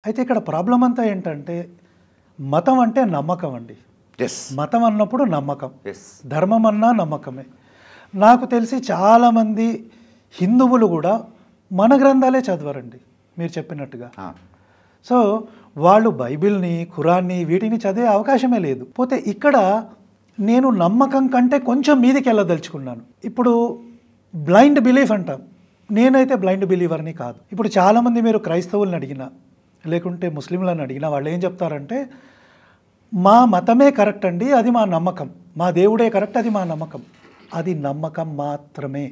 అయితే ఇక్కడ ప్రాబ్లం అంతా ఏంటంటే మతం అంటే నమ్మకం అండి. మతం అన్నప్పుడు నమ్మకం, ధర్మం అన్నా నమ్మకమే. నాకు తెలిసి చాలామంది హిందువులు కూడా మన గ్రంథాలే చదవరండి మీరు చెప్పినట్టుగా. సో వాళ్ళు బైబిల్ని, ఖురాన్ని వీటిని చదివే అవకాశమే లేదు. పోతే ఇక్కడ నేను నమ్మకం కంటే కొంచెం మీదికి వెళ్ళదలుచుకున్నాను. ఇప్పుడు బ్లైండ్ బిలీఫ్ అంటాం. నేనైతే బ్లైండ్ బిలీవర్ని కాదు. ఇప్పుడు చాలామంది మీరు క్రైస్తవులను అడిగినా లేకుంటే ముస్లింలను అడిగినా వాళ్ళు ఏం చెప్తారంటే మా మతమే కరెక్ట్ అండి, అది మా నమ్మకం, మా దేవుడే కరెక్ట్, అది మా నమ్మకం. అది నమ్మకం మాత్రమే.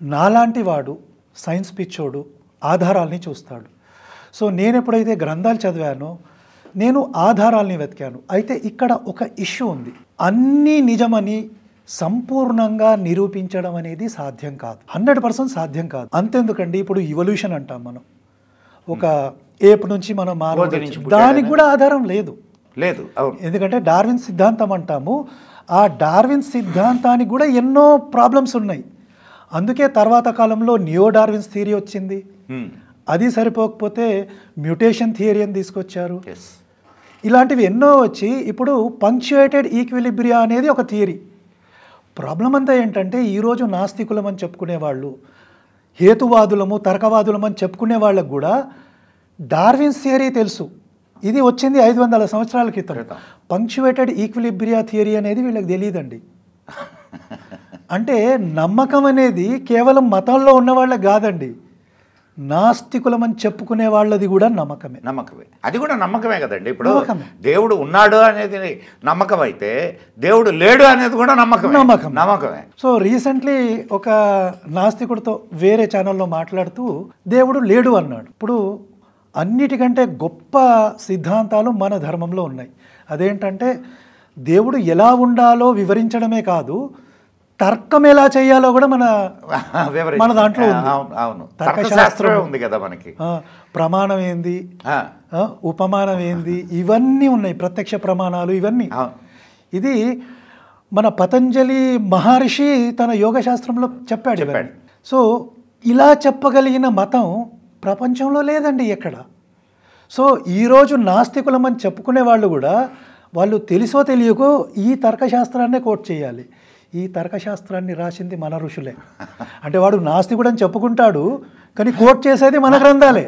నాలాంటి వాడు సైన్స్ పిచ్చోడు ఆధారాల్ని చూస్తాడు. సో నేను ఎప్పుడైతే గ్రంథాలు చదివానో నేను ఆధారాల్ని వెతికాను. అయితే ఇక్కడ ఒక ఇష్యూ ఉంది. అన్నీ నిజమని సంపూర్ణంగా నిరూపించడం అనేది సాధ్యం కాదు, 100% సాధ్యం కాదు. అంతెందుకండి, ఇప్పుడు ఇవల్యూషన్ అంటాం మనం. ఒక ఏపు నుంచి మనం మానవుడు, దానికి కూడా ఆధారం లేదు. ఎందుకంటే డార్విన్ సిద్ధాంతం అంటాము. ఆ డార్విన్ సిద్ధాంతానికి కూడా ఎన్నో ప్రాబ్లమ్స్ ఉన్నాయి. అందుకే తర్వాత కాలంలో నియో డార్విన్స్ థియరీ వచ్చింది. అది సరిపోకపోతే మ్యూటేషన్ థియరీ అని తీసుకొచ్చారు. ఇలాంటివి ఎన్నో వచ్చి ఇప్పుడు పంక్చుయేటెడ్ ఈక్విలిబ్రియా అనేది ఒక థియరీ. ప్రాబ్లం అంతా ఏంటంటే ఈరోజు నాస్తికులం అని చెప్పుకునే వాళ్ళు, హేతువాదులము, తర్కవాదులం అని చెప్పుకునే వాళ్ళకు కూడా డార్విన్స్ థియరీ తెలుసు. ఇది వచ్చింది 500 సంవత్సరాల క్రితం. పంక్చుయేటెడ్ ఈక్విలిబ్రియా థియరీ అనేది వీళ్ళకి తెలియదండి. అంటే నమ్మకం అనేది కేవలం మతంలో ఉన్న వాళ్ళకి కాదండి, నాస్తికులం అని చెప్పుకునే వాళ్ళది కూడా నమ్మకమే. అది కూడా నమ్మకమే కదండి. ఇప్పుడు దేవుడు ఉన్నాడు అనేది నమ్మకం అయితే దేవుడు లేడు అనేది కూడా నమ్మకమే. సో రీసెంట్లీ ఒక నాస్తికుడితో వేరే ఛానల్లో మాట్లాడుతూ దేవుడు లేడు అన్నాడు. ఇప్పుడు అన్నిటికంటే గొప్ప సిద్ధాంతాలు మన ధర్మంలో ఉన్నాయి. అదేంటంటే దేవుడు ఎలా ఉండాలో వివరించడమే కాదు, తర్కం ఎలా చేయాలో కూడా మన దాంట్లో ఉంది. తర్కశాస్త్రం ఉంది కదా మనకి. ప్రమాణం ఏంది, ఉపమానం ఏంది, ఇవన్నీ ఉన్నాయి. ప్రత్యక్ష ప్రమాణాలు ఇవన్నీ. ఇది మన పతంజలి మహర్షి తన యోగ శాస్త్రంలో చెప్పాడు. సో ఇలా చెప్పగలిగిన మతం ప్రపంచంలో లేదండి ఎక్కడ. సో ఈరోజు నాస్తికులం అని చెప్పుకునే వాళ్ళు కూడా వాళ్ళు తెలుసో తెలియకో ఈ తర్కశాస్త్రాన్నే కోట్ చేయాలి. ఈ తర్కశాస్త్రాన్ని రాసింది మన ఋషులే. అంటే వాడు నాస్తికుడు అని చెప్పుకుంటాడు కానీ కోట్ చేసేది మన గ్రంథాలే.